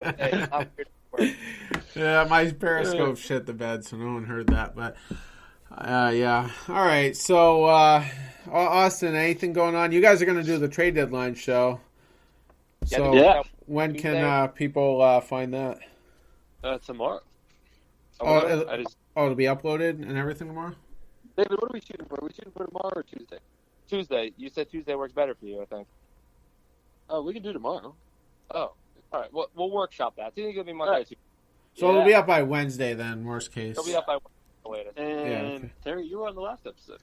Hey, I'm here to work. Yeah, my Periscope shit the bed, so no one heard that. But yeah, all right. So Austin, anything going on? You guys are going to do the trade deadline show. Yeah, the So big Yeah, show when can Tuesday. people find that? tomorrow. I Oh, wonder. I just it'll be uploaded and everything tomorrow. David, what are we shooting for? Are we shooting for tomorrow or Tuesday? Tuesday. You said Tuesday works better for you, I think. Oh, we can do tomorrow. Oh, all right. Well, we'll workshop that. Do you think it'll be Monday? All Or right. Tuesday? So it'll be up by Wednesday then, worst case. It'll be up by the latest. And okay. Terry, you were on the last episode.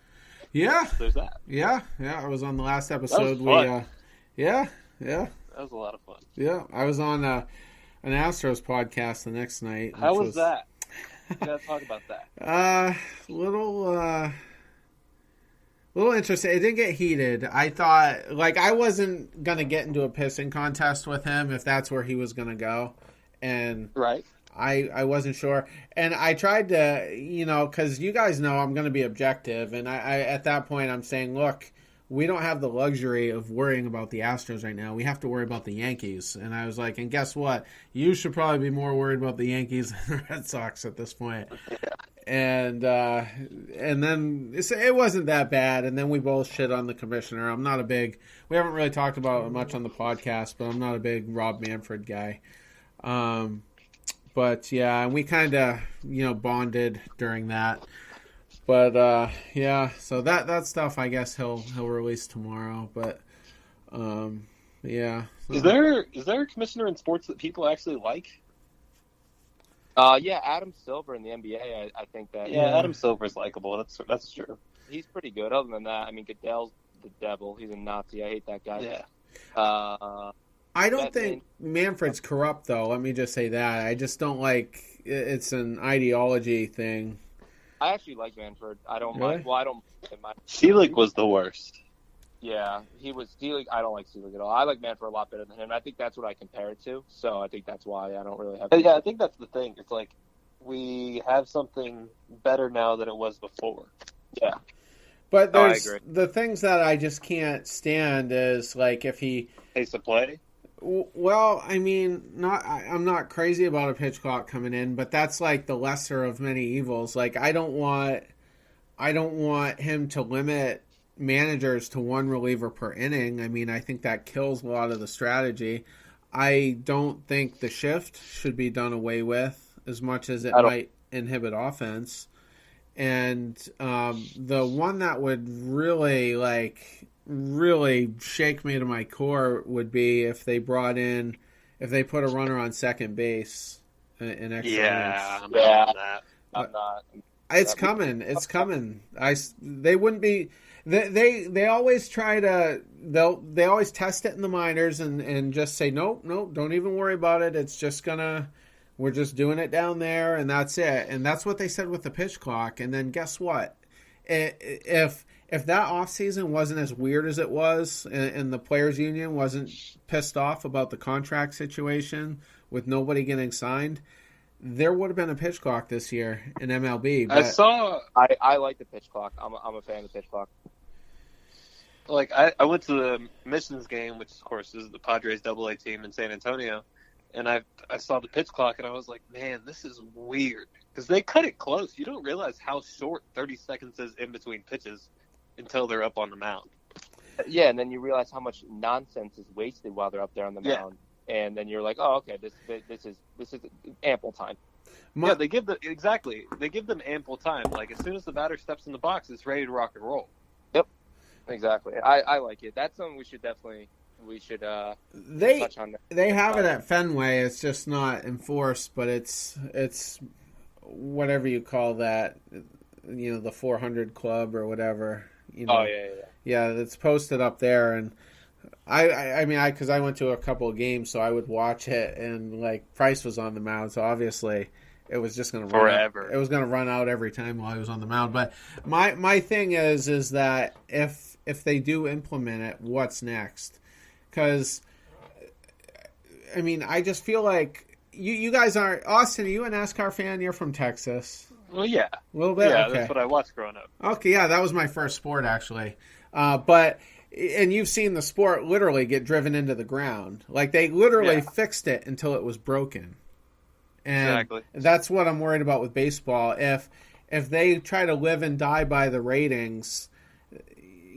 Yeah, So there's that. yeah. I was on the last episode. fun. Yeah. That was a lot of fun. Yeah, I was on an Astros podcast the next night. How which was that? You gotta talk about that. Little interesting. It didn't get heated. I thought, like, I wasn't gonna get into a pissing contest with him if that's where he was gonna go, and Right. I wasn't sure. And I tried to, because you guys know I'm gonna be objective, and I at that point I'm saying, look, we don't have the luxury of worrying about the Astros right now. We have to worry about the Yankees. And I was like, and guess what? You should probably be more worried about the Yankees than the Red Sox at this point. And then it wasn't that bad. And then we both shit on the commissioner. We haven't really talked about it much on the podcast, but I'm not a big Rob Manfred guy. But yeah, and we kind of, bonded during that. But yeah, so that stuff I guess he'll release tomorrow. But yeah, Is there a commissioner in sports that people actually like? Yeah, Adam Silver in the NBA. I think that Yeah, Adam Silver's likable. That's true. he's pretty good. Other than that, I mean, Goodell's the devil. He's a Nazi. I hate that guy. Yeah. I don't That think Manfred's corrupt though. Let me just say that. I just don't like it's an ideology thing. I actually like Manford. I don't Really? mind. Well, I don't mind. Selig was the worst. Yeah, he was Selig. I don't like Selig at all. I like Manford a lot better than him. I think that's what I compare it to. So I think that's why I don't really have. Yeah, I think that's the thing. It's like we have something better now than it was before. Yeah. But Oh, I there's agree. the things that I just can't stand is like if he. Pace of play. Well, I mean, I'm not crazy about a pitch clock coming in, but that's like the lesser of many evils. Like I don't want him to limit managers to one reliever per inning. I mean, I think that kills a lot of the strategy. I don't think the shift should be done away with as much as it might inhibit offense. And the one that would really shake me to my core would be if they put a runner on second base in extra Yeah, innings. I'm out on that. I'm not. It's coming. It's coming. They wouldn't be. They always try to. They always test it in the minors and just say nope, don't even worry about it. It's just gonna. We're just doing it down there and that's it. And that's what they said with the pitch clock. And then guess what? If that offseason wasn't as weird as it was and the players union wasn't pissed off about the contract situation with nobody getting signed, there would have been a pitch clock this year in MLB. But I like the pitch clock. I'm a fan of the pitch clock. Like I went to the Missions game, which of course is the Padres AA team in San Antonio, and I saw the pitch clock and I was like, man, this is weird because they cut it close. You don't realize how short 30 seconds is in between pitches until they're up on the mound. Yeah, and then you realize how much nonsense is wasted while they're up there on the mound, and then you're like, oh, okay, this is ample time. They give them ample time. Like as soon as the batter steps in the box, it's ready to rock and roll. Yep, exactly. I like it. That's something we should touch on. They have it at Fenway. It's just not enforced, but it's whatever you call that, the 400 club or whatever. Oh yeah. Yeah, it's posted up there, and because I went to a couple of games, so I would watch it, and like Price was on the mound, so obviously it was just going to forever. It was going to run out every time while he was on the mound. But my thing is that if they do implement it, what's next? Because I mean, I just feel like you guys aren't. Austin, are you a NASCAR fan? You're from Texas. Well, yeah, A little bit. yeah, Okay. that's what I watched growing up. Okay, yeah, that was my first sport actually. But and you've seen the sport literally get driven into the ground. Like they literally fixed it until it was broken. And exactly. That's what I'm worried about with baseball. If they try to live and die by the ratings,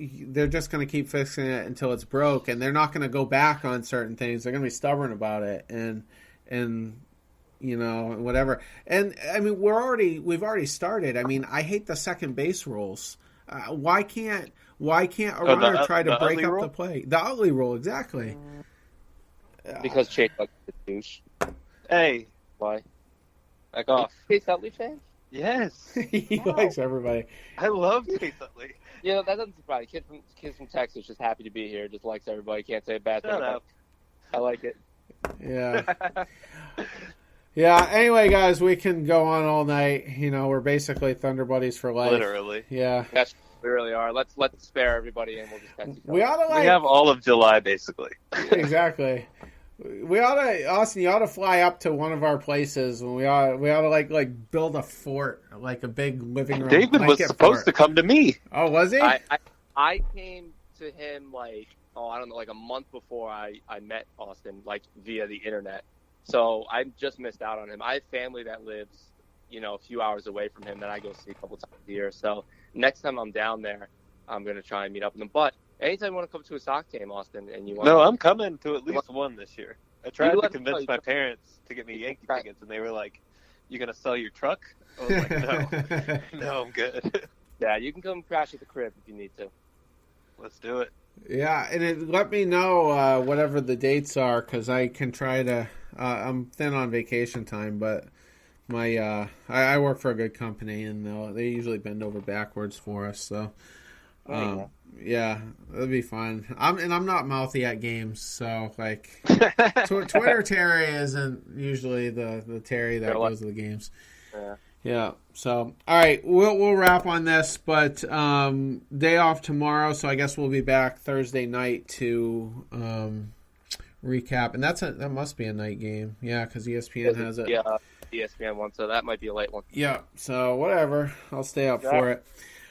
they're just going to keep fixing it until it's broke, and they're not going to go back on certain things. They're going to be stubborn about it, and whatever. And I mean, we've already started. I mean, I hate the second base rules. Why can't a runner try to break up the play? The ugly rule, exactly. Because Chase likes the douche. Hey, why? Back off. Chase Utley fan? Yes. He likes everybody. I love Chase Utley. That doesn't surprise me. Kid from Texas, just happy to be here. Just likes everybody. Can't say a bad thing. Shut up. I like it. Yeah. Yeah. Anyway, guys, we can go on all night. We're basically Thunder Buddies for life. Literally. Yeah. Yes, we really are. Let's spare everybody, and we'll just catch each other. We ought to we have all of July, basically. Exactly. We ought to, Austin. You ought to fly up to one of our places, and we ought to like build a fort, like a big living room. David was supposed to come to me. Oh, was he? I came to him like a month before I met Austin, like via the internet. So I just missed out on him. I have family that lives, a few hours away from him that I go see a couple times a year. So next time I'm down there, I'm gonna try and meet up with him. But anytime you want to come to a sock game, Austin, and you want No, I'm coming to at least one this year. I tried to convince my parents to get me Yankee tickets, and they were like, "You gonna sell your truck?" I was like, "No, no, I'm good." Yeah, you can come crash at the crib if you need to. Let's do it. Yeah, and let me know whatever the dates are, because I can try to. I'm thin on vacation time, but my I work for a good company, and they usually bend over backwards for us. So. Yeah, that'd be fun. I'm not mouthy at games, so like Twitter Terry isn't usually the Terry that goes to the games. Yeah. So all right, we'll wrap on this, but day off tomorrow, so I guess we'll be back Thursday night to recap, and that must be a night game, because ESPN has it. Yeah, ESPN one, so that might be a late one. Yeah. So whatever, I'll stay up for it.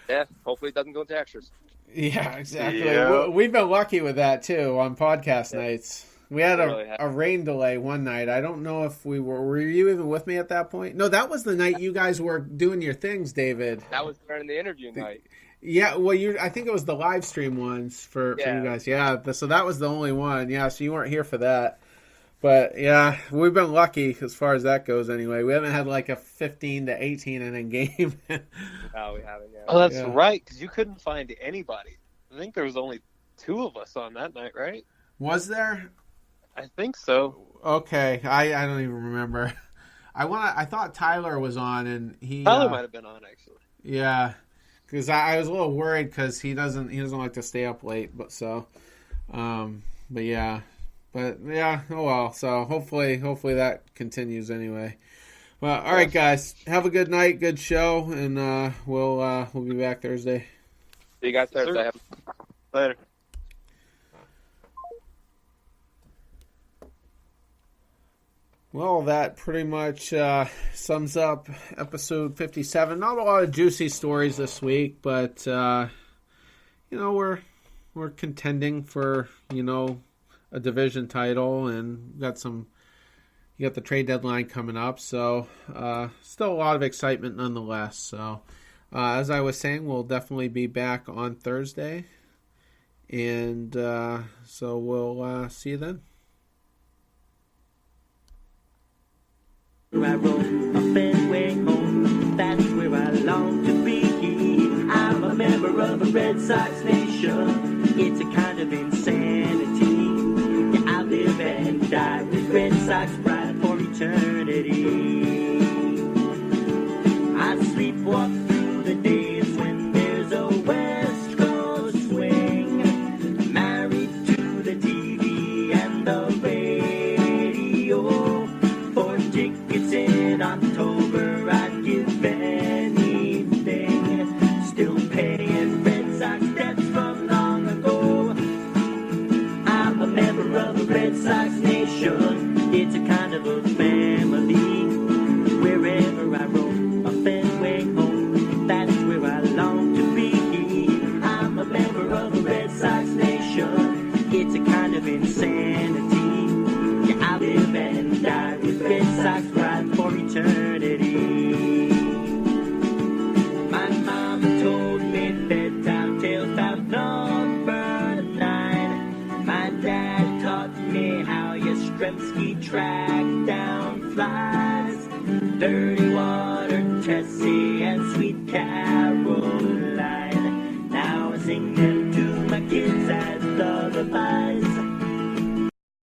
Yeah, hopefully it doesn't go into extras. Yeah, exactly. Yeah. We've been lucky with that, too, on podcast nights. We had a rain delay one night. I don't know if were you even with me at that point? No, that was the night you guys were doing your things, David. That was during the interview night. Yeah, well, I think it was the live stream ones for you guys. Yeah, so that was the only one. Yeah, so you weren't here for that. But, yeah, we've been lucky as far as that goes anyway. We haven't had like a 15 to 18 inning game. No, we haven't yet. Oh, that's right, because you couldn't find anybody. I think there was only 2 of us on that night, right? Was there? I think so. Okay, I don't even remember. I thought Tyler was on, and Tyler might have been on, actually. Yeah, because I was a little worried because he doesn't like to stay up late, but yeah. But yeah, oh well. So hopefully that continues anyway. Well, all right, guys. Have a good night, good show, and we'll be back Thursday. See you guys Thursday. Later. Well, that pretty much sums up episode 57. Not a lot of juicy stories this week, but we're contending for a division title, and you got the trade deadline coming up, so still a lot of excitement nonetheless. So as I was saying, we'll definitely be back on Thursday, and so we'll see you then. I roam a Fenway home, that's where I long to be. I'm a member of a Red Sox nation, it's a kind of insanity. Yeah, I live and die with Red Sox pride for eternity. I sleepwalk through the days when there's a West Coast swing, married to the TV and the radio. For tickets in October, I'd give anything. Still paying Red Sox debts from long ago. I'm a member of a Red Sox nation. It's a kind of a family. Wherever I roam, a Fenway home, that's where I long to be. I'm a member of a Red Sox nation. Sox ride for eternity. My mama told me bedtime tales about number 9. My dad taught me how Yastrzemski tracked down flies. Dirty water, Tessie, and sweet Carol.